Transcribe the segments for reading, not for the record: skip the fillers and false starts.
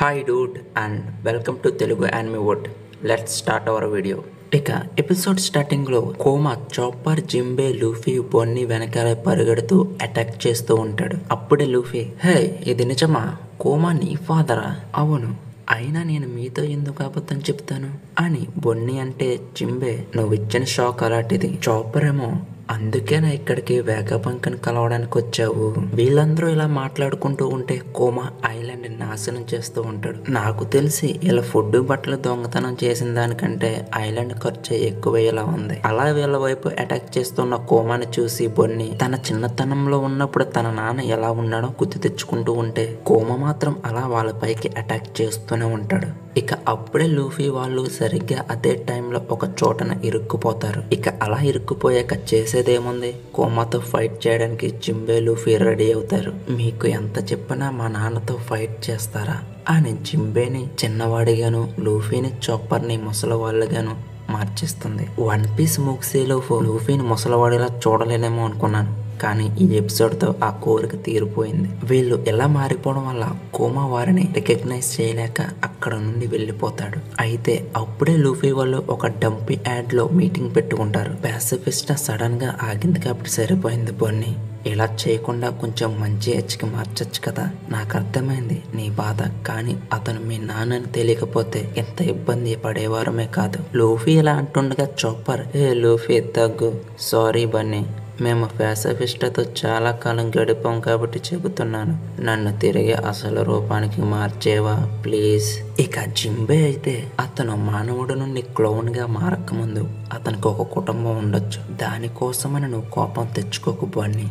Hi dude and welcome to Telugu anime wood. Let's start our video. ఇక episode స్టార్టింగ్లో కోమా Chopper, Jinbe, Luffy, Bonney వెనకాల పరిగెడుతూ attack చేస్తూ ఉంటాడు. అప్పుడే లూఫీ, హే ఇది నిజమా? కోమా నీ ఫాదరా? అవును, అయినా నేను మీతో ఎందుకు అబద్ధం చెప్తాను అని బొన్నీ అంటే జింబే, నువ్వు ఇచ్చిన షాక్ అలాంటిది. చాపర్ ఏమో, అందుకేనా ఇక్కడికి వేగబంకను కలవడానికి వచ్చావు? వీళ్ళందరూ ఇలా మాట్లాడుకుంటూ ఉంటే కోమా ఐలాండ్ నాశనం చేస్తూ ఉంటాడు. నాకు తెలిసి ఇలా ఫుడ్ బట్టలు దొంగతనం చేసిన దానికంటే ఐలాండ్ ఖర్చు ఎక్కువయ్యేలా ఉంది. అలా వీళ్ళ వైపు అటాక్ చేస్తున్న కోమాని చూసి బొన్ని తన చిన్నతనంలో ఉన్నప్పుడు తన నాన్న ఎలా ఉన్నాడో గుర్తు తెచ్చుకుంటూ ఉంటే కోమా మాత్రం అలా వాళ్ళపైకి అటాక్ చేస్తూనే ఉంటాడు. ఇక అప్పుడే లూఫీ వాళ్ళు సరిగ్గా అదే టైంలో ఒక చోటన ఇరుక్కుపోతారు. ఇక అలా ఇరుక్కుపోయాక చేసేదేముంది, కోమాతో ఫైట్ చేయడానికి జింబే, లూఫీ రెడీ అవుతారు. మీకు ఎంత చెప్పినా మా నాన్నతో ఫైట్ చేస్తారా అని జింబేని చిన్నవాడిగాను, లూఫీని చాపర్ని ముసలివాళ్ళుగాను మార్చేస్తుంది. వన్ పీస్ ముగిసేలోపు లూఫీని ముసలివాడిలా చూడలేనేమో అనుకున్నాను, కానీ ఈ ఎపిసోడ్తో ఆ కోరిక తీరిపోయింది. వీళ్ళు ఎలా మారిపోవడం వల్ల కోమా వారిని రికగ్నైజ్ చేయలేక అక్కడ నుండి వెళ్ళిపోతాడు. అయితే అప్పుడే లూఫీ వాళ్ళు ఒక డంపీ యాడ్లో మీటింగ్ పెట్టుకుంటారు. ప్యాసిఫిస్ట్ సడన్ గా ఆగింది కాబట్టి సరిపోయింది బొన్నీ. ఇలా చేయకుండా కొంచెం మంచి హెచ్కి మార్చచ్చు కదా. నాకు అర్థమైంది నీ బాధ, కానీ అతను మీ నాన్నని తెలియకపోతే ఎంత ఇబ్బంది పడేవారమే కాదు. లూఫీ ఇలా అంటుండగా చాపర్, ఏ లూఫీ తగ్గు, సారీ బన్నీ, మేము ప్యాసిఫిస్ట్తో చాలా కాలం గడిపాం కాబట్టి చెబుతున్నాను, నన్ను తిరిగి అసలు రూపానికి మార్చేవా ప్లీజ్. ఇక జింబే అయితే, అతను మానవుడి నుండి క్లౌన్గా మారకముందు అతనికి ఒక కుటుంబం ఉండొచ్చు, దానికోసమని నువ్వు కోపం తెచ్చుకోకు బన్నీ.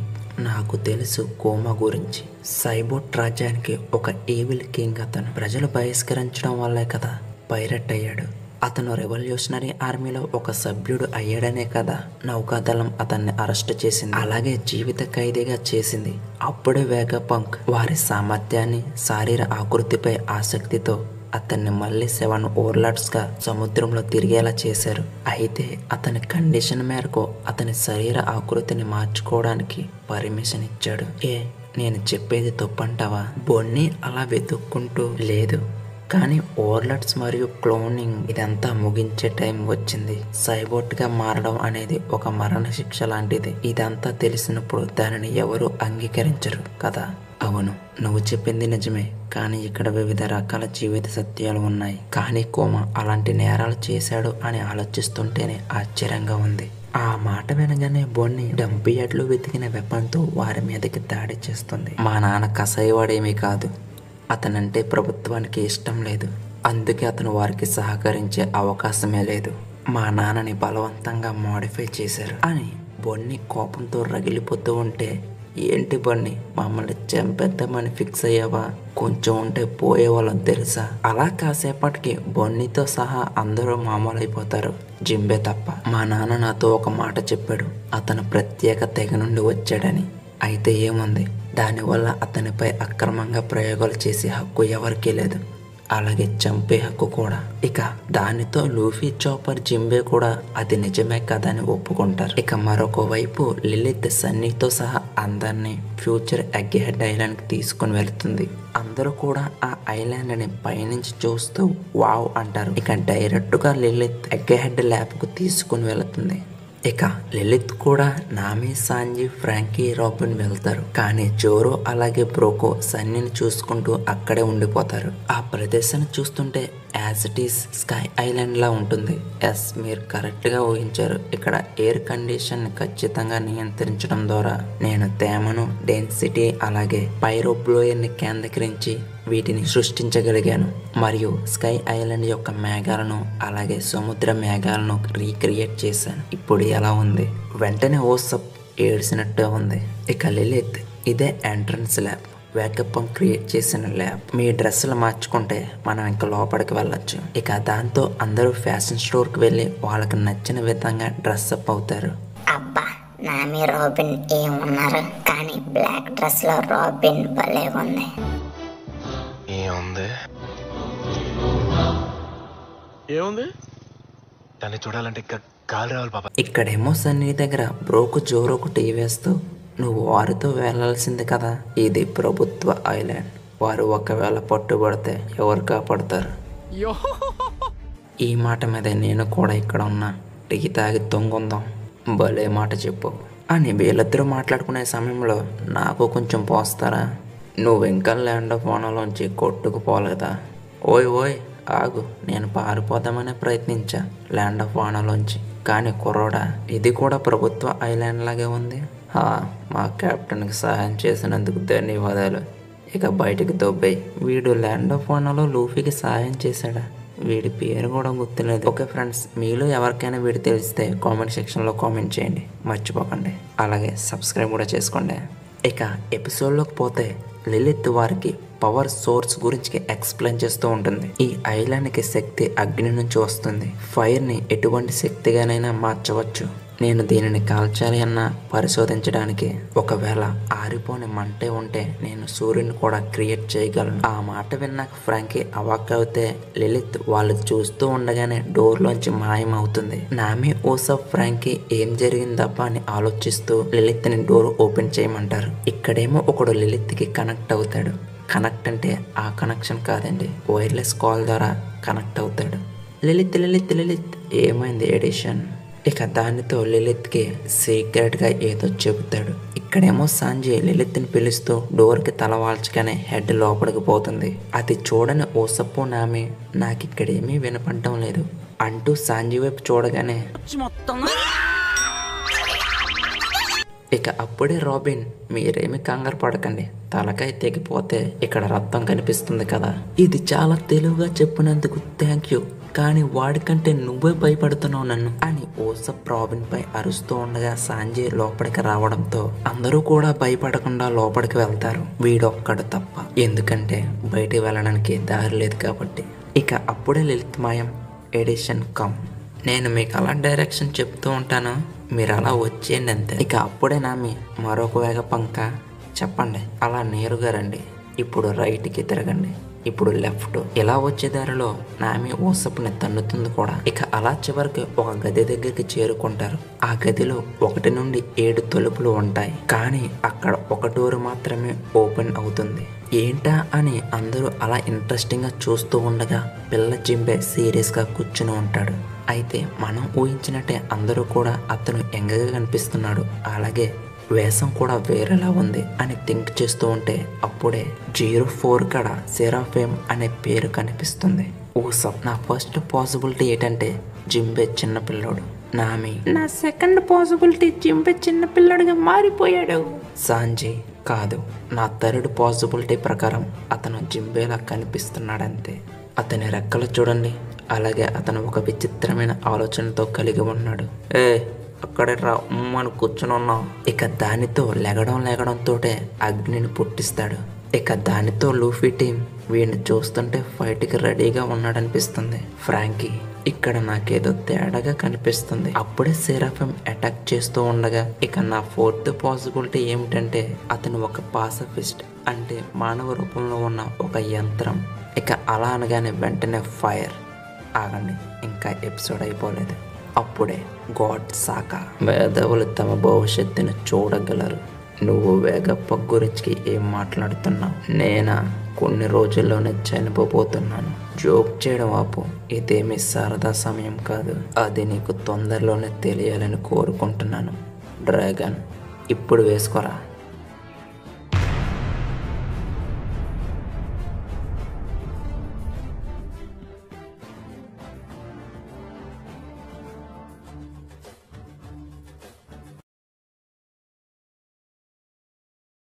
నాకు తెలుసు కోమా గురించి. సైబోట్ రాజ్యానికి ఒక ఈవిల్ కింగ్ అతను. ప్రజలు బహిష్కరించడం వల్లే కదా పైరట్ అయ్యాడు. అతను రెవల్యూషనరీ ఆర్మీలో ఒక సభ్యుడు అయ్యాడనే కదా నౌకాదళం అతన్ని అరెస్ట్ చేసింది, అలాగే జీవిత ఖైదీగా చేసింది. అప్పుడే వేగపంక్ వారి సామర్థ్యాన్ని, శారీర ఆకృతిపై ఆసక్తితో అతన్ని మళ్ళీ 7 ఓవర్లాడ్స్ గా సముద్రంలో తిరిగేలా చేశారు. అయితే అతని కండిషన్ మేరకు అతని శరీర ఆకృతిని మార్చుకోవడానికి పర్మిషన్ ఇచ్చాడు. నేను చెప్పేది తప్పంటావా? బొన్నీ అలా వెతుక్కుంటూ, లేదు, కానీ ఓవర్లట్స్ మరియు క్లోనింగ్ ఇదంతా ముగించే టైం వచ్చింది. సైబోట్ గా మారడం అనేది ఒక మరణ శిక్ష లాంటిది. ఇదంతా తెలిసినప్పుడు దానిని ఎవరు అంగీకరించరు కదా. అవును, నువ్వు చెప్పింది నిజమే, కానీ ఇక్కడ వివిధ రకాల జీవిత సత్యాలు ఉన్నాయి. కానీ కోమా అలాంటి నేరాలు చేశాడు అని ఆలోచిస్తుంటేనే ఆశ్చర్యంగా ఉంది. ఆ మాట వినగానే బొన్ని డంపీ యార్డ్లో వెతికిన వెపన్తో వారి మీదకి దాడి చేస్తుంది. మా నాన్న కసాయివాడేమీ కాదు, అతనంటే ప్రభుత్వానికి ఇష్టం లేదు, అందుకే అతను వారికి సహకరించే అవకాశమే లేదు. మా నాన్నని బలవంతంగా మోడిఫై చేశారు అని బొన్ని కోపంతో రగిలిపోతూ ఉంటే, ఏంటి బొన్ని, మమ్మల్ని చంపేద్దామని ఫిక్స్ అయ్యావా? కొంచెం ఉంటే పోయేవాళ్ళం తెలుసా? అలా కాసేపటికి బొన్నీతో సహా అందరూ మామూలు అయిపోతారు, జింబే తప్ప. మా నాన్న నాతో ఒక మాట చెప్పాడు, అతను ప్రత్యేక తెగ నుండి వచ్చాడని. అయితే ఏముంది, దానివల్ల అతనిపై అక్రమంగా ప్రయోగాలు చేసే హక్కు ఎవరికీ లేదు, అలాగే చంపే హక్కు కూడా. ఇక దానితో లూఫీ, చాపర్, జింబే కూడా అది నిజమే కదా అని ఒప్పుకుంటారు. ఇక మరొక వైపు లిలిత్ సన్నీతో సహా అందరినీ ఫ్యూచర్ ఎగ్ హెడ్ ఐలాండ్కి తీసుకుని వెళ్తుంది. అందరూ కూడా ఆ ఐలాండ్ని పైనుంచి చూస్తూ వావ్ అంటారు. ఇక డైరెక్ట్గా లిలిత్ ఎగ్ హెడ్ ల్యాబ్కు తీసుకుని వెళుతుంది. ఇక లిలిత్ కూడా నామి, సాంజీ, ఫ్రాంకీ, రాబిన్ వెళ్తారు. కానీ జోరో అలాగే బ్రోకో సన్నీని చూసుకుంటూ అక్కడే ఉండిపోతారు. ఆ ప్రదేశాన్ని చూస్తుంటే as it is sky island లా ఉంటుంది. ఎస్, మీరు కరెక్ట్ గా ఊహించారు. ఇక్కడ ఎయిర్ కండిషన్ ఖచ్చితంగా నియంత్రించడం ద్వారా నేను తేమను, డెన్సిటీ అలాగే పైరోబ్లోయర్ ని కేంద్రీకరించి వీటిని సృష్టించగలిగాను. మరియు స్కై ఐలాండ్ యొక్క మేఘాలను అలాగే సముద్ర మేఘాలను రీక్రియేట్ చేశాను. ఇప్పుడు ఎలా ఉంది? వెంటనే ఓసప్ ఏడ్చినట్టే ఉంది. ఇక లిలిత్, ఇదే ఎంట్రన్స్ ల్యాబ్, వేకప్పం క్రియేట్ చేసిన ల్యాబ్. మీ డ్రెస్సులు మార్చుకుంటే మనం ఇంకా లోపలికి వెళ్ళొచ్చు. ఇక దాంతో అందరూ ఫ్యాషన్ స్టోర్కి వెళ్ళి వాళ్ళకి నచ్చిన విధంగా డ్రెస్అప్ అవుతారు. అబ్బా, నామి, రాబిన్ ఏమున్నారు, కానీ బ్లాక్ డ్రెస్ లో రాబిన్ భలే ఉంది. ఏముంది దాన్ని చూడాలంటే కాలు రావాలి బాబా. ఇక్కడేమో సన్నీ దగ్గర బ్రోకు జోరోకు టీ వేస్తూ, నువ్వు వారితో వెళ్ళాల్సింది కదా, ఇది ప్రభుత్వ ఐలాండ్, వారు ఒకవేళ పట్టుబడితే ఎవరు కాపాడతారు? ఈ మాట మీద నేను కూడా ఇక్కడ ఉన్నా, టీ తాగి తొంగుందాం. భలే మాట చెప్పు అని వీళ్ళిద్దరూ మాట్లాడుకునే సమయంలో నాకు కొంచెం పోస్తారా? నువ్వు ఇంకా ల్యాండ్ ఆఫ్ వానలోంచి కొట్టుకుపోలేదా? ఓయ్ ఓయ్ ఆగు, నేను పారిపోదామనే ప్రయత్నించా ల్యాండ్ ఆఫ్ వానలోంచి. కానీ కుర్రోడా, ఇది కూడా ప్రభుత్వ ఐలాండ్ లాగే ఉంది. మా కెప్టెన్కి సహాయం చేసినందుకు ధన్యవాదాలు. ఇక బయటికి దొబ్బేయి. వీడు ల్యాండ్ ఆఫ్ వానలో లూఫీకి సహాయం చేశాడా? వీడి పేరు కూడా గుర్తులేదు. ఓకే ఫ్రెండ్స్, మీలో ఎవరికైనా వీడు తెలిస్తే కామెంట్ సెక్షన్లో కామెంట్ చేయండి, మర్చిపోకండి. అలాగే సబ్స్క్రైబ్ కూడా చేసుకోండి. ఇక ఎపిసోడ్లోకి పోతే లిలిత్ వారికి పవర్ సోర్స్ గురించి ఎక్స్ప్లెయిన్ చేస్తూ ఉంటుంది. ఈ ఐలాండ్కి శక్తి అగ్ని నుంచి వస్తుంది. ఫైర్ని ఎటువంటి శక్తిగానైనా మార్చవచ్చు. నేను దీనిని కాల్చాలి అన్న పరిశోధించడానికి ఒకవేళ ఆరిపోని మంటే ఉంటే నేను సూర్యుని కూడా క్రియేట్ చేయగలను. ఆ మాట విన్నాక ఫ్రాంకీ అవాక్ అవుతే లిలిత్ వాళ్ళు చూస్తూ ఉండగానే డోర్లోంచి మాయమవుతుంది. నామి ఓసఫ్ ఫ్రాంకీ ఏం జరిగిందబ్బా అని ఆలోచిస్తూ లిలిత్ని డోర్ ఓపెన్ చేయమంటారు. ఇక్కడేమో ఒకడు లిలిత్కి కనెక్ట్ అవుతాడు. కనెక్ట్ అంటే ఆ కనెక్షన్ కాదండి, వైర్లెస్ కాల్ ద్వారా కనెక్ట్ అవుతాడు. లిలిత్ లిలిత్ లిలిత్ ఏమైంది ఎడిషన్? ఇక దానితో లిలిత్కి సీక్రెట్గా ఏదో చెబుతాడు. ఇక్కడేమో సాంజీ లిలిత్ని పిలుస్తూ డోర్కి తల వాల్చగానే హెడ్ లోపలికి పోతుంది. అది చూడని ఓసప్పు నామి నాకు ఇక్కడేమీ వినపడటం లేదు అంటూ సాంజీ వైపు చూడగానే ఇక అప్పుడే రాబిన్, మీరేమి కంగారు పడకండి, తలకాయ తెగిపోతే ఇక్కడ రక్తం కనిపిస్తుంది కదా. ఇది చాలా తెలివిగా చెప్పినందుకు థ్యాంక్ యూ, కానీ వాడికంటే నువ్వే భయపడుతున్నావు నన్ను అని ఓసప్ రాబిన్ పై అరుస్తూ ఉండగా సాంజీ లోపలికి రావడంతో అందరూ కూడా భయపడకుండా లోపలికి వెళ్తారు, వీడొక్కడు తప్ప. ఎందుకంటే బయటికి వెళ్ళడానికి దారి లేదు కాబట్టి. ఇక అప్పుడే లలిత్ మాయం ఎడిషన్ కమ్. నేను మీకు అలా డైరెక్షన్ చెప్తూ ఉంటాను, మీరు అలా వచ్చేయండి అంతే. ఇక అప్పుడే నామి మరొక వేగ పంక చెప్పండి, అలా నేరుగా రండి, ఇప్పుడు రైట్కి తిరగండి, ఇప్పుడు లెఫ్ట్. ఇలా వచ్చే దారిలో నామి ఓసప్ని తన్నుతుంది కూడా. ఇక అలా చివరికి ఒక గది దగ్గరికి చేరుకుంటారు. ఆ గదిలో 1 నుండి 7 తలుపులు ఉంటాయి, కానీ అక్కడ ఒక డోర్ మాత్రమే ఓపెన్ అవుతుంది. ఏంటా అని అందరూ అలా ఇంట్రెస్టింగ్గా చూస్తూ ఉండగా పిల్ల జింబే సీరియస్గా కూర్చుని ఉంటాడు. అయితే మనం ఊహించినట్టే అందరూ కూడా అతను ఎంగగా కనిపిస్తున్నాడు, అలాగే వేషం కూడా వేరేలా ఉంది అని థింక్ చేస్తూ ఉంటే అప్పుడే 04 కడ సెరాఫేమ్ అనే పేరు కనిపిస్తుంది. ఓసప్, నా ఫస్ట్ పాసిబిలిటీ ఏంటంటే జింబే చిన్నపిల్లోడు. నామి, నా సెకండ్ పాసిబిలిటీ జింబే చిన్నపిల్లడుగా మారిపోయాడు. సాంజీ, కాదు, నా థర్డ్ పాసిబిలిటీ ప్రకారం అతను జింబేలా కనిపిస్తున్నాడంతే. అతని రెక్కలు చూడండి, అలాగే అతను ఒక విచిత్రమైన ఆలోచనతో కలిగి ఉన్నాడు. అక్కడే రా అని కూర్చుని ఉన్నాం. ఇక దానితో లెగడంతో అగ్నిని పుట్టిస్తాడు. ఇక దానితో లూఫీ టీం వీడిని చూస్తుంటే ఫైట్కి రెడీగా ఉన్నాడనిపిస్తుంది. ఫ్రాంకీ, ఇక్కడ నాకేదో తేడాగా కనిపిస్తుంది. అప్పుడే సెరాఫిమ్ అటాక్ చేస్తూ ఉండగా ఇక నా 4th పాసిబిలిటీ ఏమిటంటే అతను ఒక పాసిఫిస్ట్, అంటే మానవ రూపంలో ఉన్న ఒక యంత్రం. ఇక అలా అనగానే వెంటనే ఫైర్. ఆగండి, ఇంకా ఎపిసోడ్ అయిపోలేదు. అప్పుడే గాడ్ సాకా, మేధావులు తమ భవిష్యత్తును చూడగలరు. నువ్వు వేగప్ప గురించి ఏం మాట్లాడుతున్నావు? నేనా కొన్ని రోజుల్లోనే చనిపోతున్నాను. జోక్ చేయడం ఆపు, ఇదేమీ సరదా సమయం కాదు. అది నీకు తొందరలోనే తెలియాలని కోరుకుంటున్నాను. డ్రాగన్, ఇప్పుడు వేసుకోరా.